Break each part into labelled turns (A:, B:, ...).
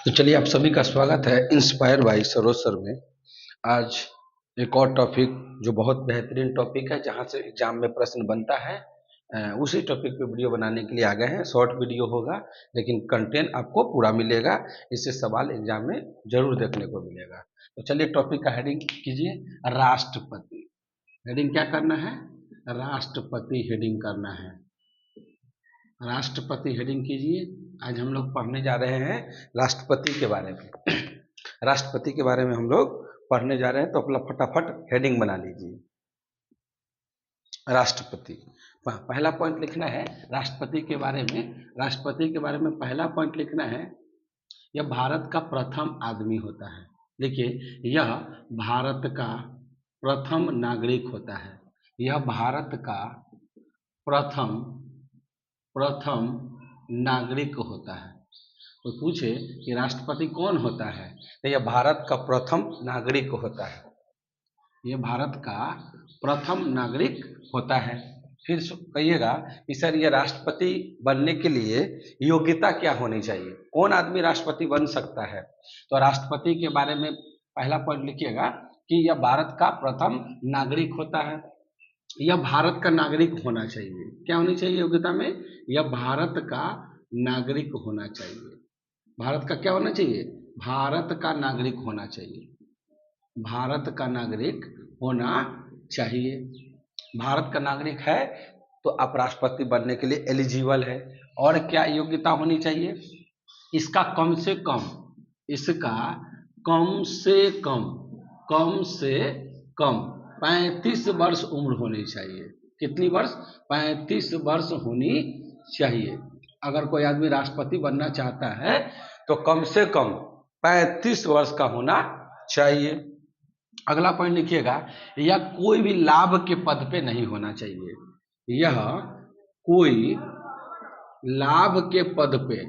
A: तो चलिए आप सभी का स्वागत है इंस्पायर बाय सरोज सर में। आज एक और टॉपिक जो बहुत बेहतरीन टॉपिक है, जहां से एग्जाम में प्रश्न बनता है, उसी टॉपिक पे वीडियो बनाने के लिए आ गए हैं। शॉर्ट वीडियो होगा लेकिन कंटेंट आपको पूरा मिलेगा, इससे सवाल एग्जाम में जरूर देखने को मिलेगा। तो चलिए टॉपिक का हेडिंग कीजिए, राष्ट्रपति। हेडिंग क्या करना है? राष्ट्रपति हेडिंग करना है। राष्ट्रपति हेडिंग कीजिए। आज हम लोग पढ़ने जा रहे हैं राष्ट्रपति के बारे में। राष्ट्रपति के बारे में हम लोग पढ़ने जा रहे हैं, तो अपना फटाफट हेडिंग बना लीजिए। राष्ट्रपति, पहला पॉइंट लिखना है राष्ट्रपति के बारे में। राष्ट्रपति के बारे में पहला पॉइंट लिखना है, यह भारत का प्रथम आदमी होता है। देखिए, यह भारत का प्रथम नागरिक होता है। यह भारत का प्रथम नागरिक होता है। तो पूछे कि राष्ट्रपति कौन होता है, तो यह भारत का प्रथम नागरिक होता है। यह भारत का प्रथम नागरिक होता है। फिर कहिएगा कि सर ये राष्ट्रपति बनने के लिए योग्यता क्या होनी चाहिए, कौन आदमी राष्ट्रपति बन सकता है? तो राष्ट्रपति के बारे में पहला पॉइंट लिखिएगा कि यह भारत का प्रथम नागरिक होता है। यह भारत का नागरिक होना चाहिए। क्या होनी चाहिए योग्यता में? यह भारत का नागरिक होना चाहिए। भारत का क्या होना चाहिए? भारत का नागरिक होना चाहिए। भारत का नागरिक होना चाहिए। भारत का नागरिक है तो आप राष्ट्रपति बनने के लिए एलिजिबल है। और क्या योग्यता होनी चाहिए? इसका कम से कम 35 वर्ष उम्र होनी चाहिए। कितनी वर्ष? 35 वर्ष होनी चाहिए। अगर कोई आदमी राष्ट्रपति बनना चाहता है तो कम से कम 35 वर्ष का होना चाहिए। अगला पॉइंट लिखिएगा, यह कोई भी लाभ के पद पे नहीं होना चाहिए। यह कोई लाभ के पद पर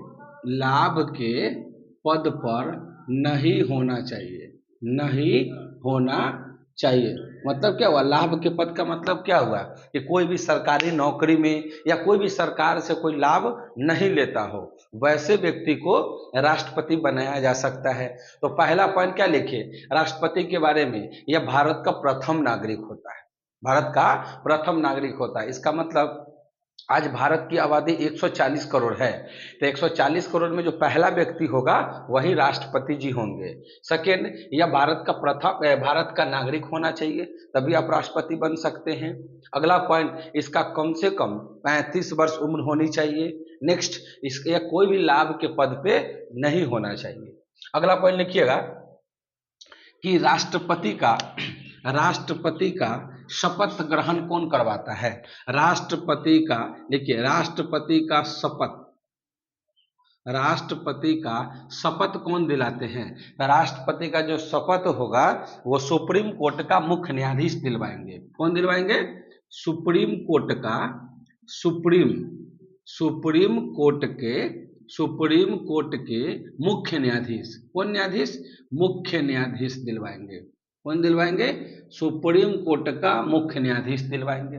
A: नहीं होना चाहिए। नहीं होना चाहिए मतलब क्या हुआ? लाभ के पद का मतलब क्या हुआ? कि कोई भी सरकारी नौकरी में या कोई भी सरकार से कोई लाभ नहीं लेता हो, वैसे व्यक्ति को राष्ट्रपति बनाया जा सकता है। तो पहला पॉइंट क्या लिखे राष्ट्रपति के बारे में? यह भारत का प्रथम नागरिक होता है। भारत का प्रथम नागरिक होता है। इसका मतलब आज भारत की आबादी 140 करोड़ है, तो 140 करोड़ में जो पहला व्यक्ति होगा वही राष्ट्रपति जी होंगे। सेकेंड, यह भारत का नागरिक होना चाहिए, तभी आप राष्ट्रपति बन सकते हैं। अगला पॉइंट, इसका कम से कम 35 वर्ष उम्र होनी चाहिए। नेक्स्ट, इसके कोई भी लाभ के पद पे नहीं होना चाहिए। अगला पॉइंट लिखिएगा कि राष्ट्रपति का शपथ ग्रहण कौन करवाता है? राष्ट्रपति का, देखिए, राष्ट्रपति का शपथ कौन दिलाते हैं? राष्ट्रपति का जो शपथ होगा वो सुप्रीम कोर्ट का मुख्य न्यायाधीश दिलवाएंगे। कौन दिलवाएंगे? सुप्रीम कोर्ट के मुख्य न्यायाधीश। कौन न्यायाधीश? मुख्य न्यायाधीश दिलवाएंगे। कौन दिलवाएंगे? सुप्रीम कोर्ट का मुख्य न्यायाधीश दिलवाएंगे।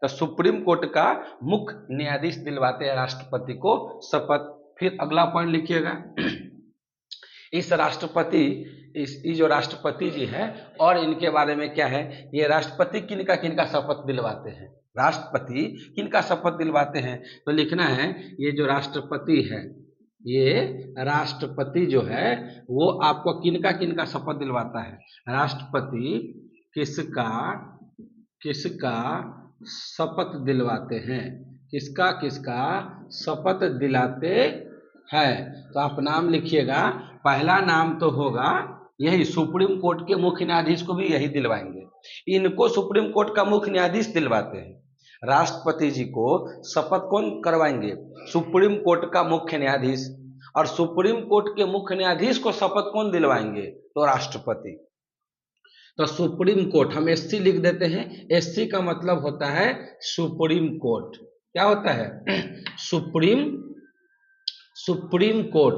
A: तो सुप्रीम कोर्ट का मुख्य न्यायाधीश दिलवाते हैं राष्ट्रपति को शपथ। फिर अगला पॉइंट लिखिएगा, इस जो राष्ट्रपति जी है और इनके बारे में क्या है, ये राष्ट्रपति किनका शपथ दिलवाते हैं? राष्ट्रपति किनका शपथ दिलवाते हैं? तो लिखना है, ये जो राष्ट्रपति है, ये राष्ट्रपति जो है वो आपको किनका शपथ दिलवाता है? राष्ट्रपति किसका शपथ दिलवाते हैं? किसका शपथ दिलाते हैं? तो आप नाम लिखिएगा। पहला नाम तो होगा यही, सुप्रीम कोर्ट के मुख्य न्यायाधीश को भी यही दिलवाएंगे। इनको सुप्रीम कोर्ट का मुख्य न्यायाधीश दिलवाते हैं। राष्ट्रपति जी को शपथ कौन करवाएंगे? सुप्रीम कोर्ट का मुख्य न्यायाधीश। और सुप्रीम कोर्ट के मुख्य न्यायाधीश को शपथ कौन दिलवाएंगे? तो राष्ट्रपति। तो सुप्रीम कोर्ट, हम एससी लिख देते हैं। एससी का मतलब होता है सुप्रीम कोर्ट। क्या होता है? Supreme court.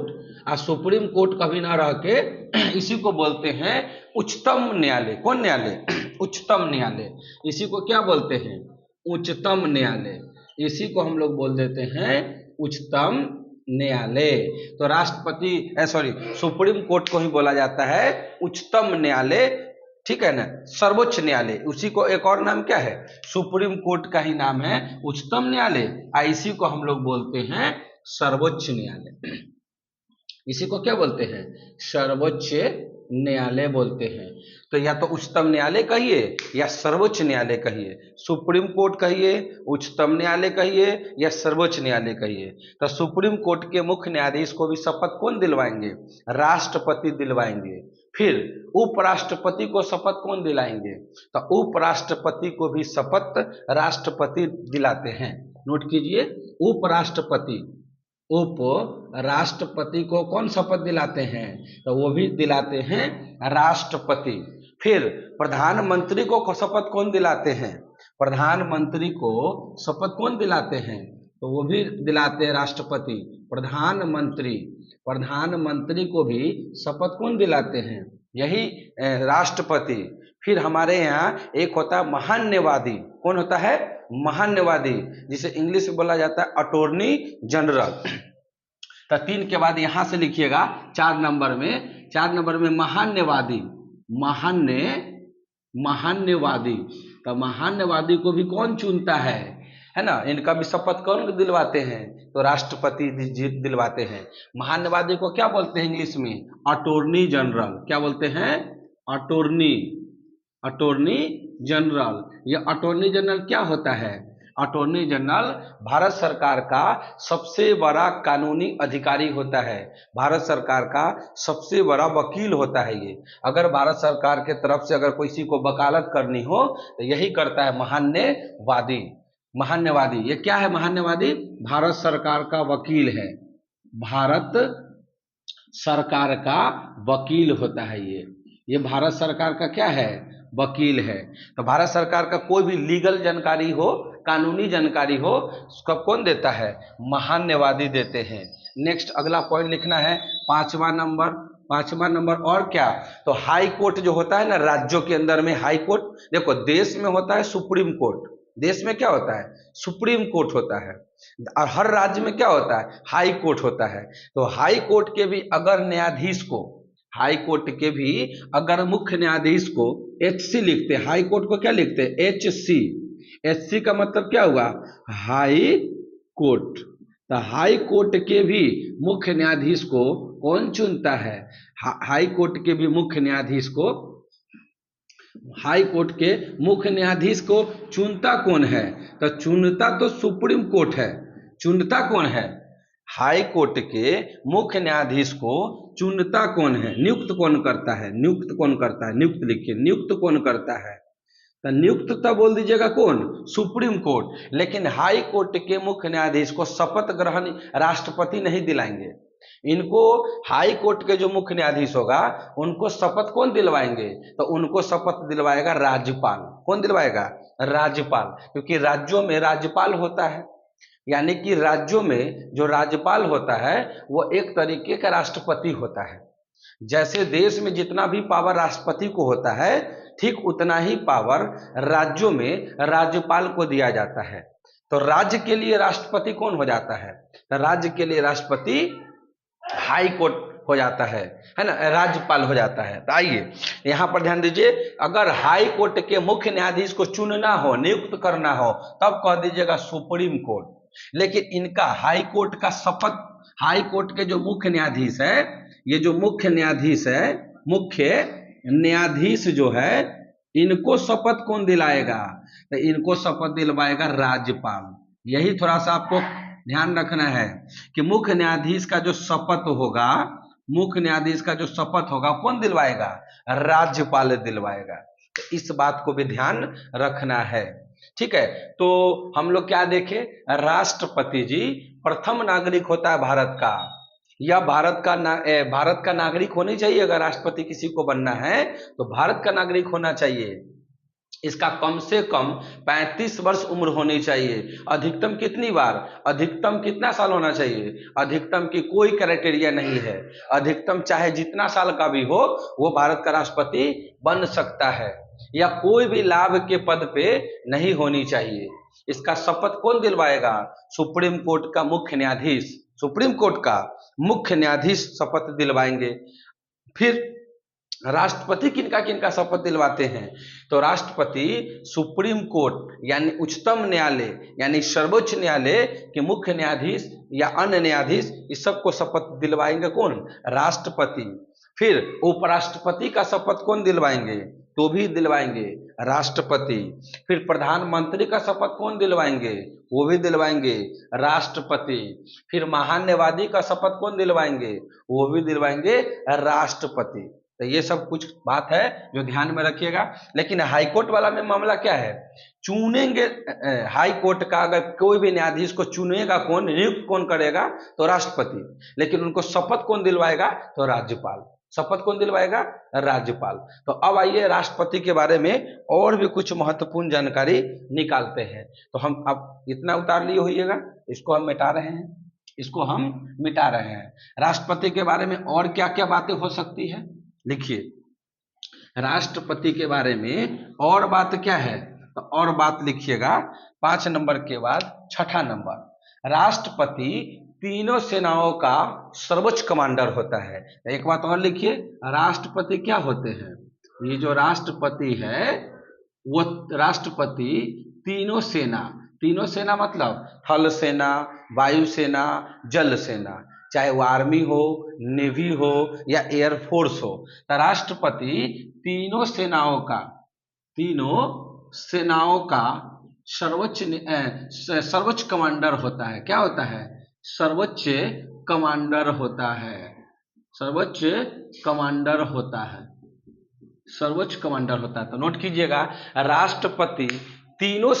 A: और सुप्रीम कोर्ट कभी ना रह के इसी को बोलते हैं उच्चतम न्यायालय। कौन न्यायालय? उच्चतम न्यायालय। इसी को क्या बोलते हैं? उच्चतम न्यायालय। इसी को हम लोग बोल देते हैं उच्चतम न्यायालय। तो राष्ट्रपति सॉरी सुप्रीम कोर्ट को ही बोला जाता है उच्चतम न्यायालय, ठीक है ना, सर्वोच्च न्यायालय। उसी को एक और नाम क्या है, सुप्रीम कोर्ट का ही नाम है उच्चतम न्यायालय। इसी को हम लोग बोलते हैं सर्वोच्च न्यायालय। इसी को क्या बोलते हैं, सर्वोच्च न्यायालय बोलते हैं। तो या तो उच्चतम न्यायालय कहिए या सर्वोच्च न्यायालय कहिए, सुप्रीम कोर्ट कहिए, उच्चतम न्यायालय कहिए या सर्वोच्च न्यायालय कहिए। तो सुप्रीम कोर्ट के मुख्य न्यायाधीश को भी शपथ कौन दिलवाएंगे, राष्ट्रपति दिलवाएंगे। फिर उपराष्ट्रपति को शपथ कौन दिलाएंगे, तो उपराष्ट्रपति को भी शपथ राष्ट्रपति दिलाते हैं। नोट कीजिए, उपराष्ट्रपति, उप राष्ट्रपति को कौन शपथ दिलाते हैं, तो वो भी दिलाते हैं राष्ट्रपति। फिर प्रधानमंत्री को शपथ कौन दिलाते हैं, प्रधानमंत्री को शपथ कौन दिलाते हैं, तो वो भी दिलाते हैं राष्ट्रपति। प्रधानमंत्री, प्रधानमंत्री को भी शपथ कौन दिलाते हैं, यही राष्ट्रपति। फिर हमारे यहाँ एक होता है महान्यवादी, कौन होता है, महान्यवादी, जिसे इंग्लिश में बोला जाता है अटॉर्नी जनरल। तो 3 के बाद यहां से लिखिएगा 4 नंबर में महान्यवादी, महान्यवादी। तो महान्यवादी को भी कौन चुनता है ना, इनका भी शपथ कौन दिलवाते हैं, तो राष्ट्रपति दिलवाते हैं। महान्यवादी को क्या बोलते हैं इंग्लिश में, अटॉर्नी जनरल। क्या बोलते हैं, अटॉर्नी जनरल। ये अटॉर्नी जनरल क्या होता है, अटॉर्नी जनरल भारत सरकार का सबसे बड़ा कानूनी अधिकारी होता है, भारत सरकार का सबसे बड़ा वकील होता है ये। अगर भारत सरकार के तरफ से अगर किसी को वकालत करनी हो तो यही करता है महान्यवादी। महान्यवादी ये क्या है, महान्यवादी भारत सरकार का वकील है, भारत सरकार का वकील होता है ये भारत सरकार का क्या है, वकील है। तो भारत सरकार का कोई भी लीगल जानकारी हो, कानूनी जानकारी हो, उसका कौन देता है, महान्यवादी देते हैं। नेक्स्ट अगला पॉइंट लिखना है 5वां नंबर और क्या, तो हाई कोर्ट जो होता है ना राज्यों के अंदर में, हाई कोर्ट देखो देश में होता है सुप्रीम कोर्ट, देश में क्या होता है, सुप्रीम कोर्ट होता है, और हर राज्य में क्या होता है, हाई कोर्ट होता है। तो हाई कोर्ट के भी अगर न्यायाधीश को, हाई कोर्ट के भी अगर मुख्य न्यायाधीश को HC लिखते, हाई कोर्ट को क्या लिखते, HC। HC का मतलब क्या हुआ, हाई कोर्ट। तो हाई कोर्ट के भी मुख्य न्यायाधीश को कौन चुनता है, हाई कोर्ट के भी मुख्य न्यायाधीश को, हाई कोर्ट के मुख्य न्यायाधीश को चुनता कौन है, तो चुनता तो सुप्रीम कोर्ट है, चुनता कौन है, हाई कोर्ट के मुख्य न्यायाधीश को चुनता कौन है, नियुक्त कौन करता है, नियुक्त कौन करता है, नियुक्त लिखिए, नियुक्त कौन करता है, तो नियुक्त तो बोल दीजिएगा कौन, सुप्रीम कोर्ट। लेकिन हाई कोर्ट के मुख्य न्यायाधीश को शपथ ग्रहण राष्ट्रपति नहीं दिलाएंगे, इनको हाई कोर्ट के जो मुख्य न्यायाधीश होगा उनको शपथ कौन दिलवाएंगे, तो उनको शपथ दिलवाएगा राज्यपाल। कौन दिलवाएगा, राज्यपाल, क्योंकि राज्यों में राज्यपाल होता है, यानी कि राज्यों में जो राज्यपाल होता है वो एक तरीके का राष्ट्रपति होता है। जैसे देश में जितना भी पावर राष्ट्रपति को होता है, ठीक उतना ही पावर राज्यों में राज्यपाल को दिया जाता है। तो राज्य के लिए राष्ट्रपति कौन हो जाता है, तो राज्य के लिए राष्ट्रपति हाई कोर्ट हो जाता है ना, राज्यपाल हो जाता है। तो आइए यहाँ पर ध्यान दीजिए, अगर हाई कोर्ट के मुख्य न्यायाधीश को चुनना हो, नियुक्त करना हो, तब कह दीजिएगा सुप्रीम कोर्ट। लेकिन इनका हाई कोर्ट का शपथ, हाई कोर्ट के जो मुख्य न्यायाधीश है, ये जो मुख्य न्यायाधीश है, मुख्य न्यायाधीश जो है, इनको शपथ कौन दिलाएगा, तो इनको शपथ दिलवाएगा राज्यपाल। यही थोड़ा सा आपको ध्यान रखना है कि मुख्य न्यायाधीश का जो शपथ होगा, मुख्य न्यायाधीश का जो शपथ होगा कौन दिलवाएगा, राज्यपाल दिलवाएगा। तो इस बात को भी ध्यान रखना है, ठीक है। तो हम लोग क्या देखें, राष्ट्रपति जी प्रथम नागरिक होता है भारत का, या भारत का नागरिक होनी चाहिए। अगर राष्ट्रपति किसी को बनना है तो भारत का नागरिक होना चाहिए। इसका कम से कम 35 वर्ष उम्र होनी चाहिए। अधिकतम कितनी बार, अधिकतम कितना साल होना चाहिए, अधिकतम की कोई क्राइटेरिया नहीं है, अधिकतम चाहे जितना साल का भी हो वो भारत का राष्ट्रपति बन सकता है, या कोई भी लाभ के पद पे नहीं होनी चाहिए। इसका शपथ कौन दिलवाएगा, सुप्रीम कोर्ट का मुख्य न्यायाधीश, सुप्रीम कोर्ट का मुख्य न्यायाधीश शपथ दिलवाएंगे। फिर राष्ट्रपति किनका किनका शपथ दिलवाते हैं, तो राष्ट्रपति सुप्रीम कोर्ट यानी उच्चतम न्यायालय यानी सर्वोच्च न्यायालय के मुख्य न्यायाधीश या अन्य न्यायाधीश इस सबको शपथ दिलवाएंगे कौन, राष्ट्रपति। फिर उपराष्ट्रपति का शपथ कौन दिलवाएंगे, तो भी दिलवाएंगे राष्ट्रपति। फिर प्रधानमंत्री का शपथ कौन दिलवाएंगे, वो भी दिलवाएंगे राष्ट्रपति। फिर महान्यायवादी का शपथ कौन दिलवाएंगे, वो भी दिलवाएंगे राष्ट्रपति। तो ये सब कुछ बात है जो ध्यान में रखिएगा। लेकिन हाई कोर्ट वाला में मामला क्या है, चुनेंगे हाई कोर्ट का अगर कोई भी न्यायाधीश को चुनेगा कौन, नियुक्त कौन करेगा, तो राष्ट्रपति। लेकिन उनको शपथ कौन दिलवाएगा, तो राज्यपाल। शपथ कौन दिलवाएगा, राज्यपाल। तो अब आइए राष्ट्रपति के बारे में और भी कुछ महत्वपूर्ण जानकारी निकालते हैं। तो हम अब इतना उतार लिए होइएगा, इसको हम मिटा रहे हैं, इसको हम मिटा रहे हैं। राष्ट्रपति के बारे में और क्या क्या बातें हो सकती है, लिखिए राष्ट्रपति के बारे में और बात क्या है, तो और बात लिखिएगा 5 नंबर के बाद 6ठा नंबर, राष्ट्रपति तीनों सेनाओं का सर्वोच्च कमांडर होता है। एक बात और लिखिए, राष्ट्रपति क्या होते हैं, ये जो राष्ट्रपति है वो राष्ट्रपति तीनों सेना मतलब थल सेना, वायु सेना, जल सेना, चाहे वो आर्मी हो, नेवी हो या एयरफोर्स हो, तो राष्ट्रपति तीनों सेनाओं का सर्वोच्च कमांडर होता है। क्या होता है, सर्वोच्च कमांडर होता है, सर्वोच्च कमांडर होता है, सर्वोच्च कमांडर होता है। तो नोट कीजिएगा, राष्ट्रपति तीनों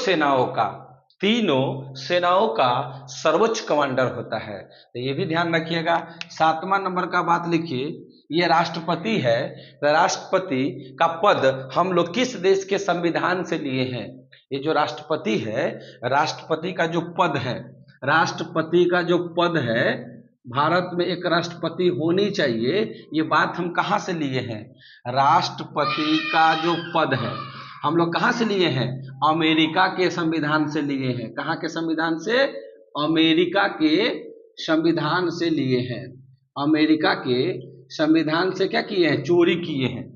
A: सेनाओं का सर्वोच्च कमांडर होता है। तो ये भी ध्यान रखिएगा। 7वां नंबर का बात लिखिए, ये राष्ट्रपति है, तो राष्ट्रपति का पद हम लोग किस देश के संविधान से लिए हैं। ये जो राष्ट्रपति है, राष्ट्रपति का जो पद है, भारत में एक राष्ट्रपति होनी चाहिए, ये बात हम कहाँ से लिए हैं, राष्ट्रपति का जो पद है हम लोग कहाँ से लिए हैं, अमेरिका के संविधान से लिए हैं। कहाँ के संविधान से, अमेरिका के संविधान से लिए हैं। अमेरिका के संविधान से क्या किए हैं, चोरी किए हैं।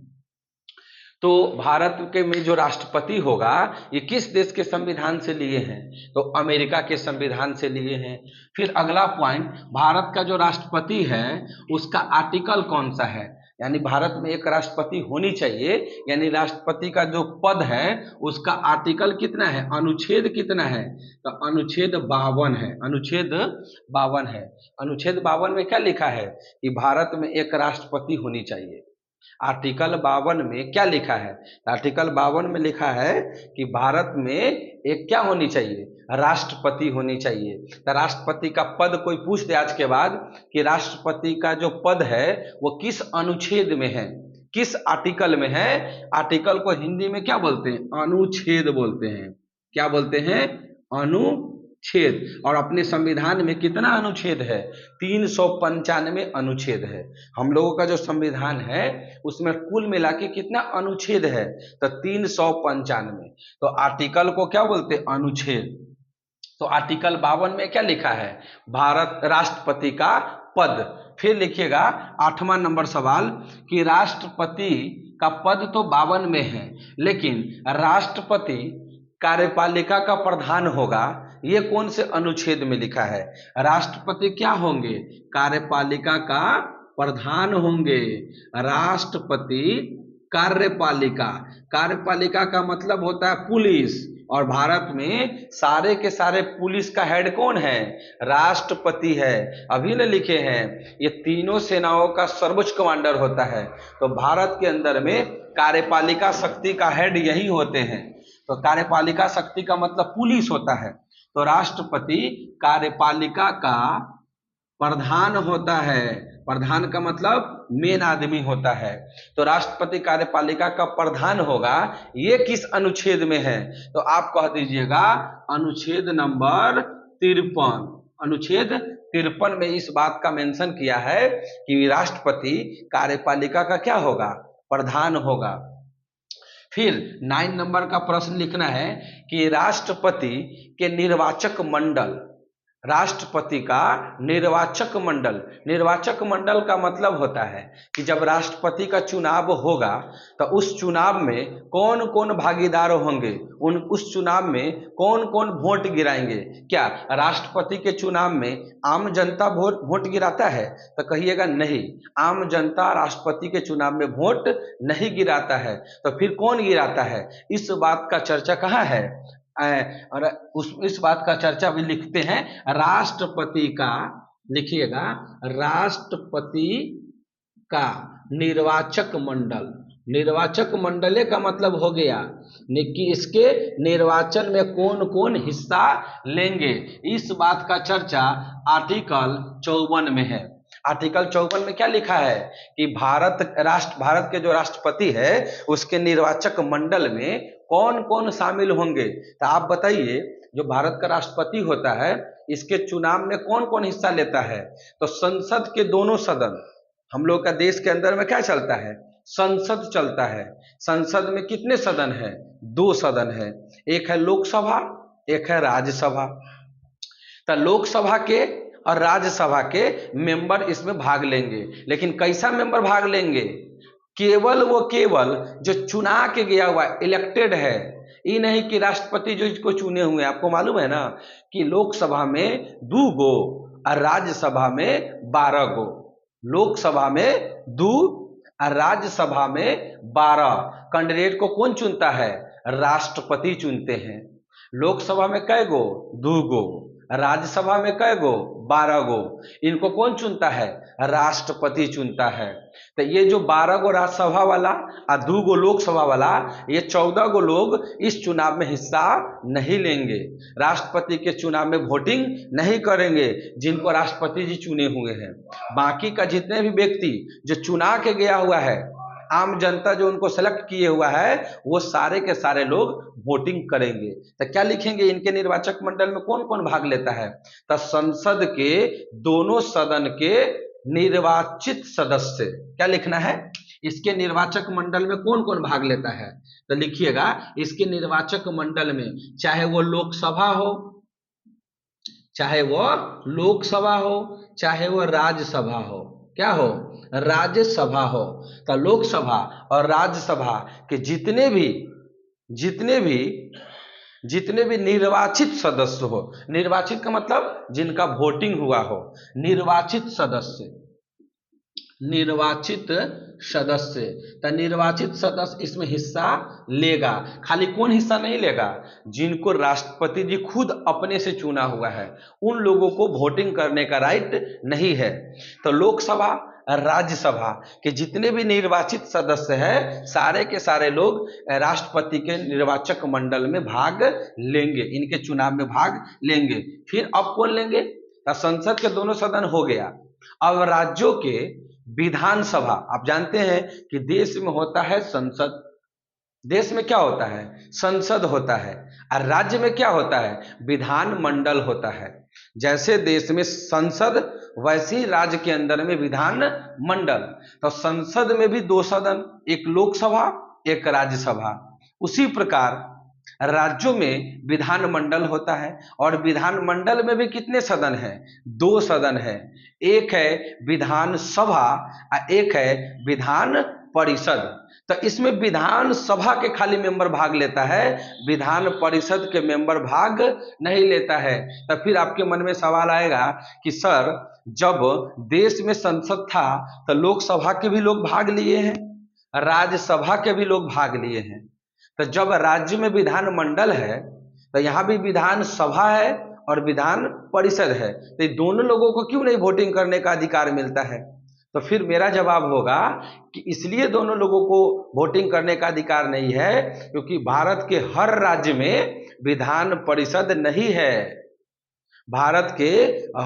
A: तो भारत के में जो राष्ट्रपति होगा ये किस देश के संविधान से लिए हैं, तो अमेरिका के संविधान से लिए हैं। फिर अगला पॉइंट, भारत का जो राष्ट्रपति है उसका आर्टिकल कौन सा है, यानी भारत में एक राष्ट्रपति होनी चाहिए, यानी राष्ट्रपति का जो पद है उसका आर्टिकल कितना है, अनुच्छेद कितना है, तो अनुच्छेद 52 है। अनुच्छेद 52 है। अनुच्छेद 52 में क्या लिखा है कि भारत में एक राष्ट्रपति होनी चाहिए। आर्टिकल 52 में क्या लिखा है, आर्टिकल 52 में लिखा है कि भारत में एक क्या होनी चाहिए, राष्ट्रपति होनी चाहिए। तो राष्ट्रपति का पद कोई पूछ दे आज के बाद कि राष्ट्रपति का जो पद है वो किस अनुच्छेद में है, किस आर्टिकल में है, आर्टिकल को हिंदी में क्या बोलते हैं, अनुच्छेद बोलते हैं। क्या बोलते हैं, अनुच्छेद। और अपने संविधान में कितना अनुच्छेद है, 395 अनुच्छेद है। हम लोगों का जो संविधान है उसमें कुल मिला के कितना अनुच्छेद है, तो 395। तो आर्टिकल को क्या बोलते हैं, अनुच्छेद। तो आर्टिकल 52 में क्या लिखा है, भारत राष्ट्रपति का पद। फिर लिखिएगा 8वां नंबर सवाल कि राष्ट्रपति का पद तो 52 में है, लेकिन राष्ट्रपति कार्यपालिका का प्रधान होगा, ये कौन से अनुच्छेद में लिखा है, राष्ट्रपति क्या होंगे, कार्यपालिका का प्रधान होंगे। राष्ट्रपति कार्यपालिका का मतलब होता है पुलिस, और भारत में सारे के सारे पुलिस का हेड कौन है, राष्ट्रपति है। अभी ने लिखे हैं ये तीनों सेनाओं का सर्वोच्च कमांडर होता है। तो भारत के अंदर में कार्यपालिका शक्ति का हेड यही होते हैं। तो कार्यपालिका शक्ति का मतलब पुलिस होता है। तो राष्ट्रपति कार्यपालिका का प्रधान होता है। प्रधान का मतलब मेन आदमी होता है। तो राष्ट्रपति कार्यपालिका का प्रधान होगा, ये किस अनुच्छेद में है, तो आप कह दीजिएगा अनुच्छेद नंबर 53। अनुच्छेद 53 में इस बात का मेंशन किया है कि राष्ट्रपति कार्यपालिका का क्या होगा, प्रधान होगा। फिर 9 नंबर का प्रश्न लिखना है कि राष्ट्रपति के निर्वाचक मंडल राष्ट्रपति का निर्वाचक मंडल। निर्वाचक मंडल का मतलब होता है कि जब राष्ट्रपति का चुनाव होगा तो उस चुनाव में कौन कौन भागीदार होंगे, उस चुनाव में कौन कौन वोट गिराएंगे। क्या राष्ट्रपति के चुनाव में आम जनता वोट गिराता है? तो कहिएगा नहीं, आम जनता राष्ट्रपति के चुनाव में वोट नहीं गिराता है। तो फिर कौन गिराता है? इस बात का चर्चा कहाँ है? और इस बात का चर्चा भी लिखते हैं राष्ट्रपति का, लिखिएगा राष्ट्रपति का निर्वाचक मंडल। निर्वाचक मंडल का मतलब हो गया कि इसके निर्वाचन में कौन कौन हिस्सा लेंगे। इस बात का चर्चा आर्टिकल 54 में है। आर्टिकल 54 में क्या लिखा है कि भारत के जो राष्ट्रपति है उसके निर्वाचक मंडल में कौन कौन शामिल होंगे। तो आप बताइए, जो भारत का राष्ट्रपति होता है इसके चुनाव में कौन कौन हिस्सा लेता है? तो संसद के दोनों सदन, हम लोग का देश के अंदर में क्या चलता है? संसद चलता है। संसद में कितने सदन है? 2 सदन है, एक है लोकसभा, एक है राज्यसभा। तो लोकसभा के और राज्यसभा के मेंबर इसमें भाग लेंगे, लेकिन कैसा मेंबर भाग लेंगे? केवल जो चुना के गया हुआ इलेक्टेड है। ये नहीं कि राष्ट्रपति जो इसको चुने हुए। आपको मालूम है ना कि लोकसभा में 2 गो और राज्यसभा में 12 गो। लोकसभा में 2 और राज्यसभा में 12। कैंडिडेट को कौन चुनता है? राष्ट्रपति चुनते हैं। लोकसभा में कै गो? 2 गो। राज्यसभा में कै गो? 12 गो। इनको कौन चुनता है? राष्ट्रपति चुनता है। तो ये जो 12 गो राज्यसभा वाला और 2 गो लोकसभा वाला, ये 14 गो लोग इस चुनाव में हिस्सा नहीं लेंगे। राष्ट्रपति के चुनाव में वोटिंग नहीं करेंगे जिनको राष्ट्रपति जी चुने हुए हैं। बाकी का जितने भी व्यक्ति जो चुना के गया हुआ है, आम जनता जो उनको सेलेक्ट किए हुआ है, वो सारे के सारे लोग वोटिंग करेंगे। तो क्या लिखेंगे? इनके निर्वाचक मंडल में कौन कौन भाग लेता है? तो संसद के दोनों सदन के निर्वाचित सदस्य। क्या लिखना है? इसके निर्वाचक मंडल में कौन कौन भाग लेता है? तो लिखिएगा इसके निर्वाचक मंडल में, चाहे वो लोकसभा हो, चाहे वो लोकसभा हो, चाहे वो राज्यसभा हो। क्या हो? राज्यसभा हो। तो लोकसभा और राज्यसभा के जितने भी निर्वाचित सदस्य हो, निर्वाचित का मतलब जिनका वोटिंग हुआ हो, निर्वाचित सदस्य। तो निर्वाचित सदस्य इसमें हिस्सा लेगा। खाली कौन हिस्सा नहीं लेगा? जिनको राष्ट्रपति जी खुद अपने से चुना हुआ है, उन लोगों को वोटिंग करने का राइट नहीं है। तो लोकसभा राज्यसभा के जितने भी निर्वाचित सदस्य हैं, सारे के सारे लोग राष्ट्रपति के निर्वाचक मंडल में भाग लेंगे, इनके चुनाव में भाग लेंगे। फिर अब कौन लेंगे? तो संसद के दोनों सदन हो गया। अब राज्यों के विधानसभा, आप जानते हैं कि देश में होता है संसद, देश में क्या होता है? संसद होता है। और राज्य में क्या होता है? विधानमंडल होता है। जैसे देश में संसद, वैसे ही राज्य के अंदर में विधान मंडल। तो संसद में भी 2 सदन, एक लोकसभा एक राज्यसभा। उसी प्रकार राज्यों में विधानमंडल होता है, और विधानमंडल में भी कितने सदन हैं? 2 सदन है। एक है विधानसभा और एक है विधान परिषद। तो इसमें विधानसभा के खाली मेंबर भाग लेता है, विधान परिषद के मेंबर भाग नहीं लेता है। तो फिर आपके मन में सवाल आएगा कि सर, जब देश में संसद था तो लोकसभा के भी लोग भाग लिए हैं, राज्यसभा के भी लोग भाग लिए हैं। तो जब राज्य में विधानमंडल है तो यहाँ भी विधानसभा है और विधान परिषद है, तो ये दोनों लोगों को क्यों नहीं वोटिंग करने का अधिकार मिलता है? तो फिर मेरा जवाब होगा कि इसलिए दोनों लोगों को वोटिंग करने का अधिकार नहीं है क्योंकि भारत के हर राज्य में विधान परिषद नहीं है। भारत के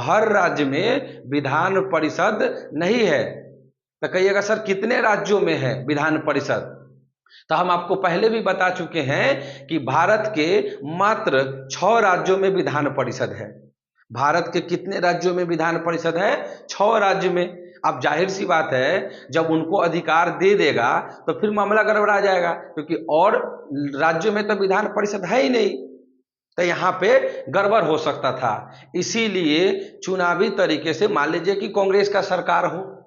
A: हर राज्य में विधान परिषद नहीं है। तो कहिएगा सर कितने राज्यों में है विधान परिषद? तो हम आपको पहले भी बता चुके हैं कि भारत के मात्र 6 राज्यों में विधान परिषद है। भारत के कितने राज्यों में विधान परिषद है? 6 राज्य में। अब जाहिर सी बात है, जब उनको अधिकार दे देगा तो फिर मामला गड़बड़ा जाएगा, क्योंकि और राज्यों में तो विधान परिषद है ही नहीं। तो यहाँ पे गड़बड़ हो सकता था। इसीलिए चुनावी तरीके से, मान लीजिए कि कांग्रेस का सरकार हो,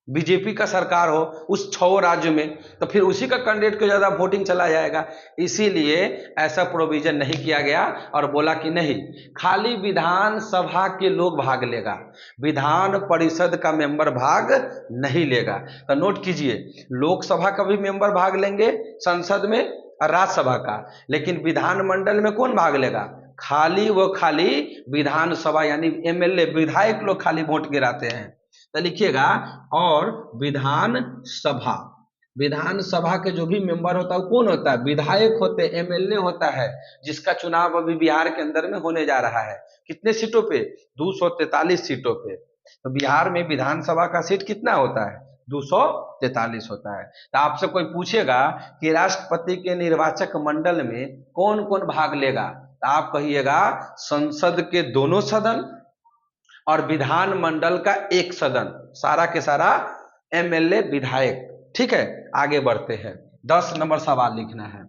A: बीजेपी का सरकार हो उस 6 राज्य में, तो फिर उसी का कैंडिडेट को ज्यादा वोटिंग चला जाएगा। इसीलिए ऐसा प्रोविजन नहीं किया गया और बोला कि नहीं, खाली विधानसभा के लोग भाग लेगा, विधान परिषद का मेंबर भाग नहीं लेगा। तो नोट कीजिए, लोकसभा का भी मेंबर भाग लेंगे संसद में और राज्यसभा का, लेकिन विधानमंडल में कौन भाग लेगा? खाली विधानसभा यानी एमएलए विधायक लोग खाली वोट गिराते हैं। तो लिखिएगा, और विधानसभा के जो भी मेंबर होता है वो कौन होता है? विधायक होते हैं, एमएलए होता है, जिसका चुनाव अभी बिहार के अंदर में होने जा रहा है। कितने सीटों पे? 243 सीटों पे। तो बिहार में विधानसभा का सीट कितना होता है? 243 होता है। तो आपसे कोई पूछेगा कि राष्ट्रपति के निर्वाचक मंडल में कौन कौन भाग लेगा, तो आप कहिएगा संसद के दोनों सदन और विधानमंडल का एक सदन, सारा के सारा एमएलए विधायक। ठीक है, आगे बढ़ते हैं। 10 नंबर सवाल लिखना है।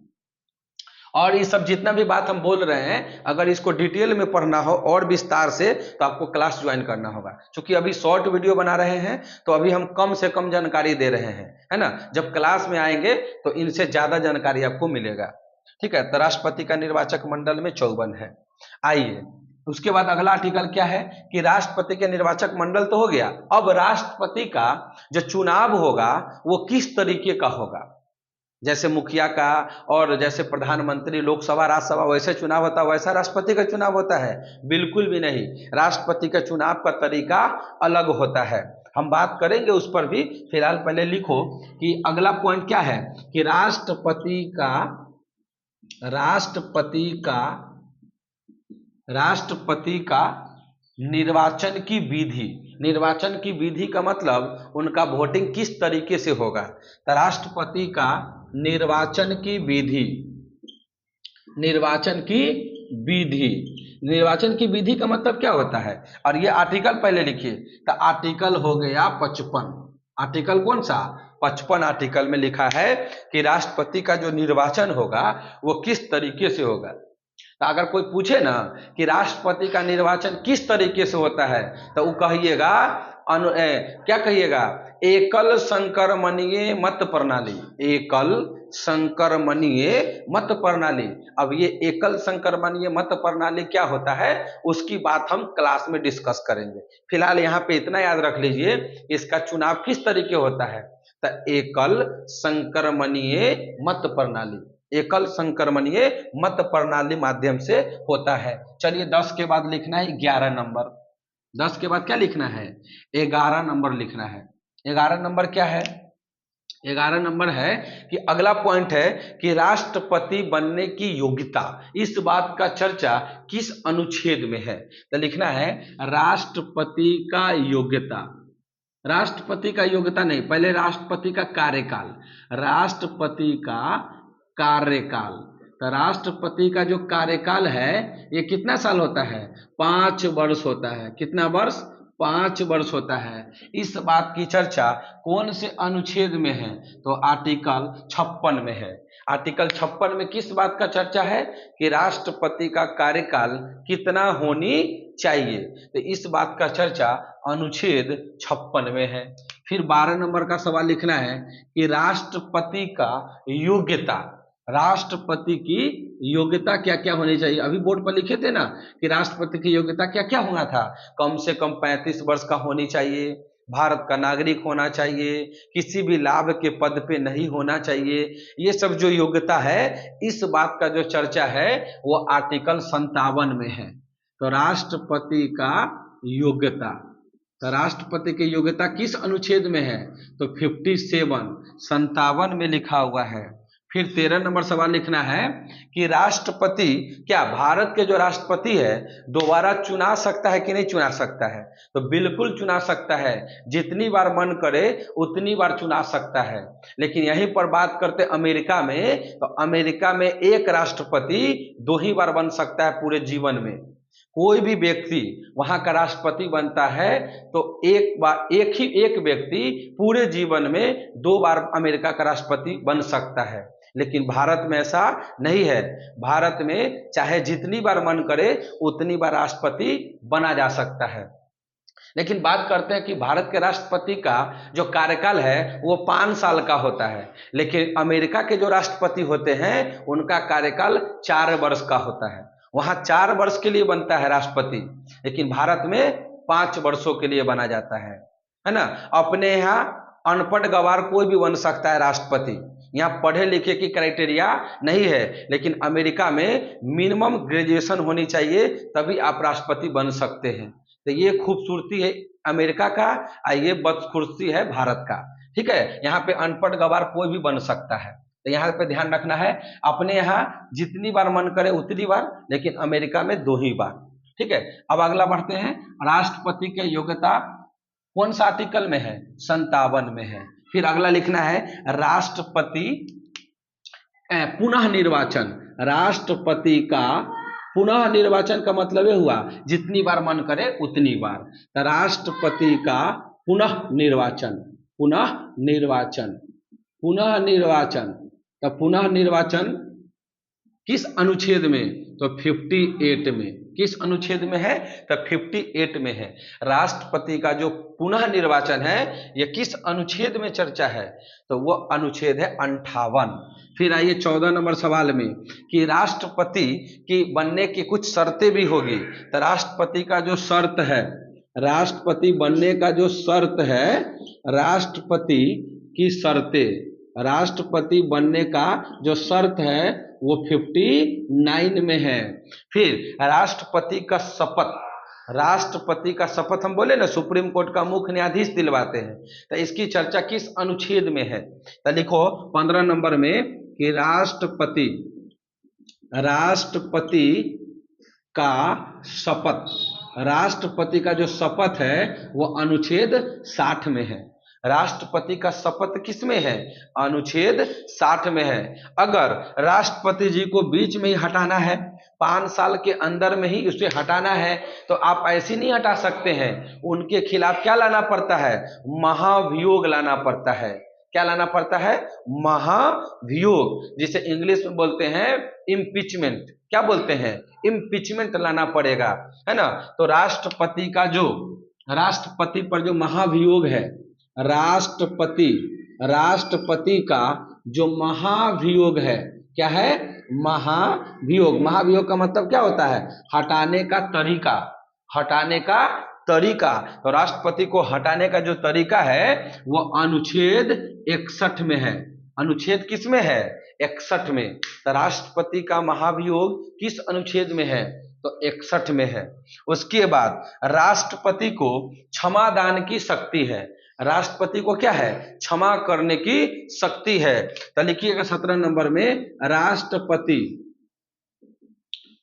A: और ये सब जितना भी बात हम बोल रहे हैं, अगर इसको डिटेल में पढ़ना हो और विस्तार से, तो आपको क्लास ज्वाइन करना होगा। क्योंकि अभी शॉर्ट वीडियो बना रहे हैं, तो अभी हम कम से कम जानकारी दे रहे हैं, है ना। जब क्लास में आएंगे तो इनसे ज्यादा जानकारी आपको मिलेगा। ठीक है, तो राष्ट्रपति का निर्वाचक मंडल में 54 है। आइए, उसके बाद अगला आर्टिकल क्या है कि राष्ट्रपति के निर्वाचक मंडल तो हो गया, अब राष्ट्रपति का जो चुनाव होगा वो किस तरीके का होगा? जैसे मुखिया का और जैसे प्रधानमंत्री, लोकसभा, राज्यसभा वैसे चुनाव होता है, वैसा राष्ट्रपति का चुनाव होता है? बिल्कुल भी नहीं। राष्ट्रपति का चुनाव का तरीका अलग होता है, हम बात करेंगे उस पर भी। फिलहाल पहले लिखो कि अगला पॉइंट क्या है कि राष्ट्रपति का निर्वाचन की विधि। निर्वाचन की विधि का मतलब उनका वोटिंग किस तरीके से होगा। तो राष्ट्रपति का निर्वाचन की विधि का मतलब क्या होता है? और ये आर्टिकल पहले लिखिए। तो आर्टिकल हो गया 55। आर्टिकल कौन सा? 55 आर्टिकल में लिखा है कि राष्ट्रपति का जो निर्वाचन होगा वो किस तरीके से होगा। तो अगर कोई पूछे ना कि राष्ट्रपति का निर्वाचन किस तरीके से होता है, तो वो कहिएगा क्या कहिएगा? एकल संक्रमणीय मत प्रणाली। एकल संक्रमणीय मत प्रणाली। अब ये एकल संक्रमणीय मत प्रणाली क्या होता है उसकी बात हम क्लास में डिस्कस करेंगे। फिलहाल यहाँ पे इतना याद रख लीजिए, इसका चुनाव किस तरीके होता है। तो एकल संक्रमणीय मत प्रणाली, एकल संक्रमणीय मत प्रणाली माध्यम से होता है। चलिए 10 के बाद लिखना है 11 नंबर। 10 के बाद क्या लिखना है? 11 नंबर लिखना है। 11 नंबर क्या है? 11 नंबर है कि अगला पॉइंट है कि राष्ट्रपति बनने की योग्यता। इस बात का चर्चा किस अनुच्छेद में है? तो लिखना है राष्ट्रपति का योग्यता। राष्ट्रपति का योग्यता नहीं, पहले राष्ट्रपति का कार्यकाल। राष्ट्रपति का कार्यकाल। तो राष्ट्रपति का जो कार्यकाल है ये कितना साल होता है? 5 वर्ष होता है। कितना वर्ष? 5 वर्ष होता है। इस बात की चर्चा कौन से अनुच्छेद में है? तो आर्टिकल 56 में है। आर्टिकल 56 में किस बात का चर्चा है कि राष्ट्रपति का कार्यकाल कितना होनी चाहिए। तो इस बात का चर्चा अनुच्छेद 56 में है। फिर 12 नंबर का सवाल लिखना है कि राष्ट्रपति का योग्यता। राष्ट्रपति की योग्यता क्या क्या होनी चाहिए? अभी बोर्ड पर लिखे थे ना कि राष्ट्रपति की योग्यता क्या क्या होना था। कम से कम 35 वर्ष का होनी चाहिए, भारत का नागरिक होना चाहिए, किसी भी लाभ के पद पे नहीं होना चाहिए। ये सब जो योग्यता है, इस बात का जो चर्चा है वो आर्टिकल 57 में है। तो राष्ट्रपति का योग्यता, तो राष्ट्रपति की योग्यता किस अनुच्छेद में है? तो 57 में लिखा हुआ है। फिर 13 नंबर सवाल लिखना है कि राष्ट्रपति क्या भारत के जो राष्ट्रपति है दोबारा चुना सकता है कि नहीं चुना सकता है? तो बिल्कुल चुना सकता है, जितनी बार मन करे उतनी बार चुना सकता है। लेकिन यहीं पर बात करते अमेरिका में, तो अमेरिका में एक राष्ट्रपति 2 ही बार बन सकता है पूरे जीवन में। कोई भी व्यक्ति वहां का राष्ट्रपति बनता है तो एक व्यक्ति पूरे जीवन में 2 बार अमेरिका का राष्ट्रपति बन सकता है। लेकिन भारत में ऐसा नहीं है। भारत में चाहे जितनी बार मन करे उतनी बार राष्ट्रपति बना जा सकता है। लेकिन बात करते हैं कि भारत के राष्ट्रपति का जो कार्यकाल है वो 5 साल का होता है, लेकिन अमेरिका के जो राष्ट्रपति होते हैं उनका कार्यकाल 4 वर्ष का होता है। वहां 4 वर्ष के लिए बनता है राष्ट्रपति, लेकिन भारत में 5 वर्षों के लिए बना जाता है ना। अपने यहाँ अनपढ़ गवार कोई भी बन सकता है राष्ट्रपति, यहाँ पढ़े लिखे की क्राइटेरिया नहीं है, लेकिन अमेरिका में मिनिमम ग्रेजुएशन होनी चाहिए तभी आप राष्ट्रपति बन सकते हैं। तो ये खूबसूरती है अमेरिका का और ये बदखुशी है भारत का। ठीक है, यहाँ पे अनपढ़ गवार कोई भी बन सकता है, तो यहाँ पे ध्यान रखना है। अपने यहाँ जितनी बार मन करे उतनी बार, लेकिन अमेरिका में 2 ही बार। ठीक है, अब अगला बढ़ते हैं। राष्ट्रपति की योग्यता कौन सा आर्टिकल में है? 57 में है। फिर अगला लिखना है राष्ट्रपति पुनः निर्वाचन। राष्ट्रपति का पुनः निर्वाचन का मतलब ये हुआ जितनी बार मन करे उतनी बार। तो राष्ट्रपति का पुनः निर्वाचन, पुनः निर्वाचन, पुनः निर्वाचन। तो पुनः निर्वाचन किस अनुच्छेद में? तो 58 में। किस अनुच्छेद में है? तो 58 में है। राष्ट्रपति का जो पुनः निर्वाचन है यह किस अनुच्छेद में चर्चा है? तो वो अनुच्छेद है 58। फिर आइए 14 नंबर सवाल में कि राष्ट्रपति की बनने की कुछ शर्तें भी होगी। तो राष्ट्रपति का जो शर्त है, राष्ट्रपति बनने का जो शर्त है, राष्ट्रपति की शर्तें, राष्ट्रपति बनने का जो शर्त है वो 59 में है। फिर राष्ट्रपति का शपथ, राष्ट्रपति का शपथ हम बोले ना सुप्रीम कोर्ट का मुख्य न्यायाधीश दिलवाते हैं, तो इसकी चर्चा किस अनुच्छेद में है? तो लिखो 15 नंबर में कि राष्ट्रपति, राष्ट्रपति का शपथ, राष्ट्रपति का जो शपथ है वो अनुच्छेद 60 में है। राष्ट्रपति का शपथ किस में है? अनुच्छेद 60 में है। अगर राष्ट्रपति जी को बीच में ही हटाना है, 5 साल के अंदर में ही उसे हटाना है, तो आप ऐसे नहीं हटा सकते हैं। उनके खिलाफ क्या लाना पड़ता है? महाभियोग लाना पड़ता है। क्या लाना पड़ता है? महाभियोग, जिसे इंग्लिश में बोलते हैं इम्पीचमेंट। क्या बोलते हैं? इम्पीचमेंट लाना पड़ेगा, है ना। तो राष्ट्रपति का जो, राष्ट्रपति पर जो महाभियोग है, राष्ट्रपति, राष्ट्रपति का जो महाभियोग है, क्या है? महाभियोग। महाभियोग का मतलब क्या होता है? हटाने का तरीका, हटाने का तरीका। तो राष्ट्रपति को हटाने का जो तरीका है वो अनुच्छेद 61 में है। अनुच्छेद किस में है? 61 में। तो राष्ट्रपति का महाभियोग किस अनुच्छेद में है? तो 61 में है। उसके बाद राष्ट्रपति को क्षमादान की शक्ति है। राष्ट्रपति को क्या है? क्षमा करने की शक्ति है। तो लिखिएगा 17 नंबर में राष्ट्रपति,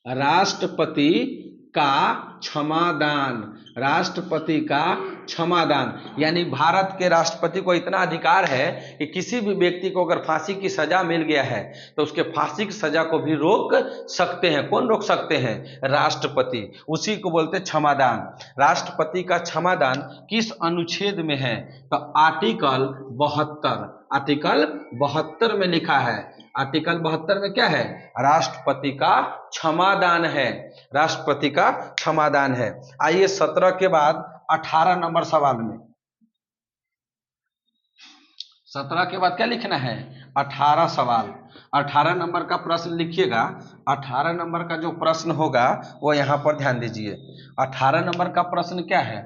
A: राष्ट्रपति का क्षमादान, राष्ट्रपति का क्षमादान। यानी भारत के राष्ट्रपति को इतना अधिकार है कि किसी भी व्यक्ति को अगर फांसी की सजा मिल गया है तो उसके फांसी की सजा को भी रोक सकते हैं। कौन रोक सकते हैं? राष्ट्रपति। उसी को बोलते हैं क्षमादान। राष्ट्रपति का क्षमादान किस अनुच्छेद में है? तो आर्टिकल 72। आर्टिकल 72 में लिखा है। आर्टिकल 72 में क्या है? राष्ट्रपति का क्षमादान है। राष्ट्रपति का क्षमादान है। आइए 17 के बाद 18 नंबर सवाल में, 17 के बाद क्या लिखना है? 18 सवाल। 18 नंबर का प्रश्न लिखिएगा। 18 नंबर का जो प्रश्न होगा वो यहाँ पर ध्यान दीजिए। 18 नंबर का प्रश्न क्या है?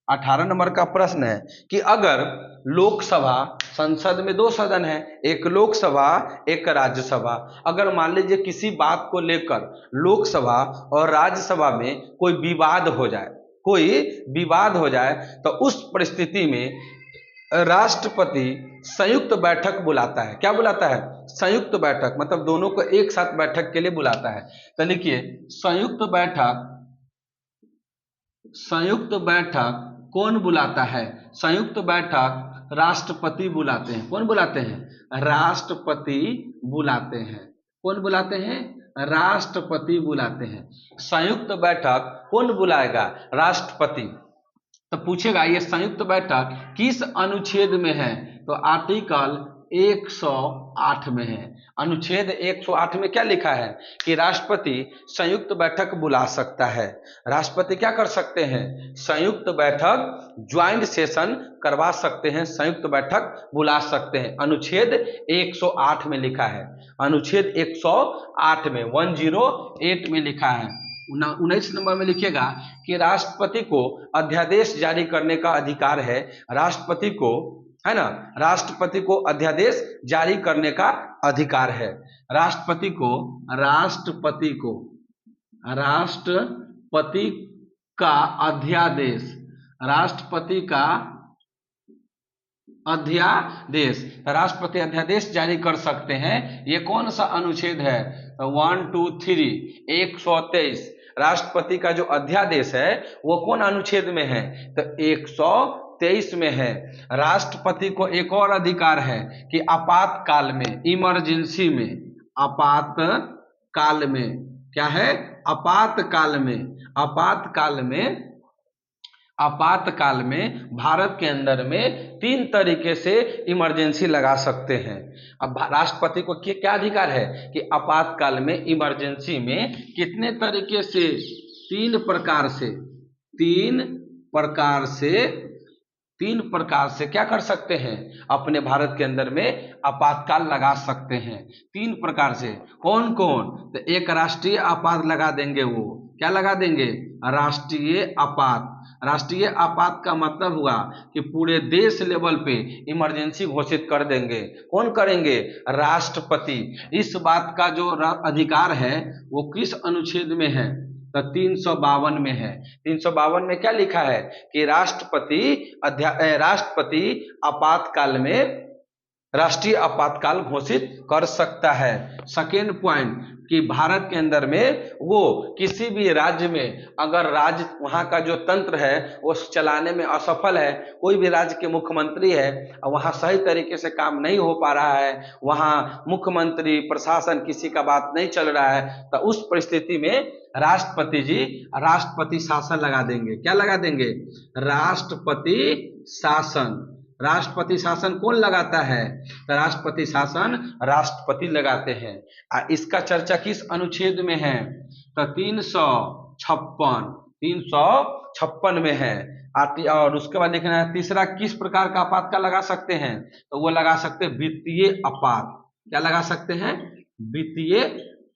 A: 18 नंबर का प्रश्न है कि अगर लोकसभा, संसद में 2 सदन है, एक लोकसभा एक राज्यसभा, अगर मान लीजिए किसी बात को लेकर लोकसभा और राज्यसभा में कोई विवाद हो जाए, कोई विवाद हो जाए, तो उस परिस्थिति में राष्ट्रपति संयुक्त बैठक बुलाता है। क्या बुलाता है? संयुक्त बैठक, मतलब दोनों को एक साथ बैठक के लिए बुलाता है। तो लिखिए संयुक्त बैठक, संयुक्त बैठक कौन बुलाता है? संयुक्त बैठक राष्ट्रपति बुलाते हैं। कौन बुलाते हैं? राष्ट्रपति बुलाते हैं। कौन बुलाते हैं? राष्ट्रपति बुलाते हैं। संयुक्त बैठक कौन बुलाएगा? राष्ट्रपति। तो पूछेगा ये संयुक्त बैठक किस अनुच्छेद में है? तो आर्टिकल 108 में है। अनुच्छेद 108 में क्या लिखा है कि राष्ट्रपति संयुक्त बैठक बुला सकता है। राष्ट्रपति क्या कर सकते हैं? संयुक्त बैठक, ज्वाइंट सेशन करवा सकते हैं, संयुक्त बैठक बुला सकते हैं। अनुच्छेद 108 में लिखा है, अनुच्छेद 108 में 108 में लिखा है। 19 नंबर में लिखिएगा कि राष्ट्रपति को अध्यादेश जारी करने का अधिकार है। राष्ट्रपति को, है ना, राष्ट्रपति को अध्यादेश जारी करने का अधिकार है। राष्ट्रपति को का अध्यादेश, राष्ट्रपति का अध्यादेश, राष्ट्रपति अध्यादेश जारी कर सकते हैं। ये कौन सा अनुच्छेद है? 1 2 3 123। राष्ट्रपति का जो अध्यादेश है वो कौन अनुच्छेद में है? तो 123 में है। राष्ट्रपति को एक और अधिकार है कि आपातकाल में, इमरजेंसी में, आपातकाल में, क्या है? आपातकाल में भारत के अंदर में 3 तरीके से इमरजेंसी लगा सकते हैं। अब राष्ट्रपति को क्या अधिकार है कि आपातकाल में, इमरजेंसी में कितने तरीके से? 3 प्रकार से क्या कर सकते हैं? अपने भारत के अंदर में आपातकाल लगा सकते हैं 3 प्रकार से। कौन कौन? तो एक राष्ट्रीय आपात लगा देंगे। वो क्या लगा देंगे? राष्ट्रीय आपात। राष्ट्रीय आपात का मतलब हुआ कि पूरे देश लेवल पे इमरजेंसी घोषित कर देंगे। कौन करेंगे? राष्ट्रपति। इस बात का जो अधिकार है वो किस अनुच्छेद में है? तो 352 में है। 352 में क्या लिखा है कि राष्ट्रपति आपातकाल में राष्ट्रीय आपातकाल घोषित कर सकता है। सेकेंड पॉइंट कि भारत के अंदर में वो किसी भी राज्य में अगर राज्य, वहाँ का जो तंत्र है वो चलाने में असफल है, कोई भी राज्य के मुख्यमंत्री है और वहाँ सही तरीके से काम नहीं हो पा रहा है, वहाँ मुख्यमंत्री प्रशासन किसी का बात नहीं चल रहा है, तो उस परिस्थिति में राष्ट्रपति जी राष्ट्रपति शासन लगा देंगे। क्या लगा देंगे? राष्ट्रपति शासन। राष्ट्रपति शासन कौन लगाता है? तो राष्ट्रपति शासन राष्ट्रपति लगाते हैं। इसका चर्चा किस अनुच्छेद में है? तो 356 में है। और उसके बाद देखना है तीसरा किस प्रकार का आपातकाल लगा सकते हैं? तो वो लगा सकते हैं वित्तीय आपात। क्या लगा सकते हैं? वित्तीय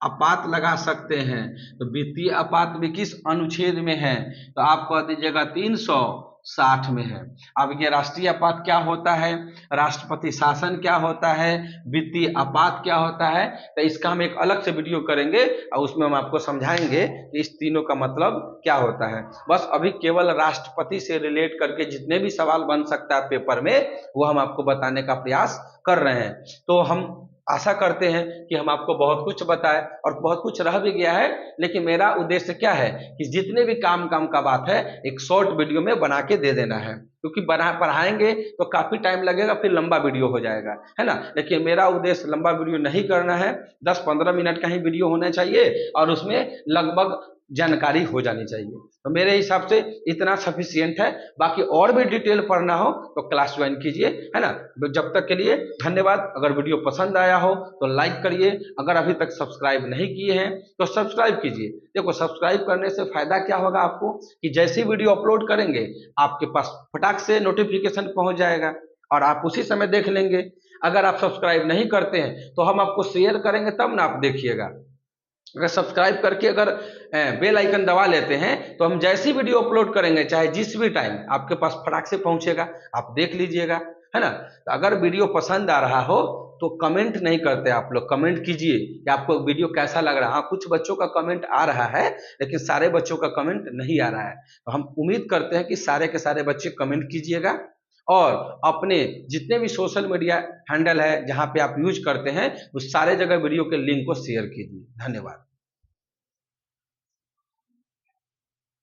A: आपात लगा सकते हैं। तो वित्तीय आपात भी किस अनुच्छेद में है? तो आप कह दीजिएगा 360 में है। अब ये राष्ट्रीय आपात क्या होता है, राष्ट्रपति शासन क्या होता है, वित्तीय आपात क्या होता है, तो इसका हम एक अलग से वीडियो करेंगे और उसमें हम आपको समझाएंगे कि इस तीनों का मतलब क्या होता है। बस अभी केवल राष्ट्रपति से रिलेट करके जितने भी सवाल बन सकता है पेपर में वो हम आपको बताने का प्रयास कर रहे हैं। तो हम आशा करते हैं कि हम आपको बहुत कुछ बताएं और बहुत कुछ रह भी गया है, लेकिन मेरा उद्देश्य क्या है कि जितने भी काम का बात है एक शॉर्ट वीडियो में बना के दे देना है, क्योंकि पढ़ाएंगे तो काफी टाइम लगेगा, फिर लंबा वीडियो हो जाएगा, है ना। लेकिन मेरा उद्देश्य लंबा वीडियो नहीं करना है, 10-15 मिनट का ही वीडियो होना चाहिए और उसमें लगभग जानकारी हो जानी चाहिए। तो मेरे हिसाब से इतना सफिशियंट है। बाकी और भी डिटेल पढ़ना हो तो क्लास ज्वाइन कीजिए, है ना। जब तक के लिए धन्यवाद। अगर वीडियो पसंद आया हो तो लाइक करिए, अगर अभी तक सब्सक्राइब नहीं किए हैं तो सब्सक्राइब कीजिए। देखो सब्सक्राइब करने से फायदा क्या होगा आपको कि जैसी वीडियो अपलोड करेंगे आपके पास फटाक से नोटिफिकेशन पहुंच जाएगा और आप उसी समय देख लेंगे। अगर आप सब्सक्राइब नहीं करते हैं तो हम आपको शेयर करेंगे तब ना आप देखिएगा। अगर सब्सक्राइब करके अगर बेल आइकन दबा लेते हैं तो हम जैसी वीडियो अपलोड करेंगे चाहे जिस भी टाइम आपके पास फटाक से पहुंचेगा, आप देख लीजिएगा, है ना। तो अगर वीडियो पसंद आ रहा हो तो कमेंट नहीं करते आप लोग, कमेंट कीजिए कि आपको वीडियो कैसा लग रहा है। हाँ, कुछ बच्चों का कमेंट आ रहा है लेकिन सारे बच्चों का कमेंट नहीं आ रहा है। तो हम उम्मीद करते हैं कि सारे के सारे बच्चे कमेंट कीजिएगा और अपने जितने भी सोशल मीडिया हैंडल है जहां पे आप यूज करते हैं उस सारे जगह वीडियो के लिंक को शेयर कीजिए। धन्यवाद।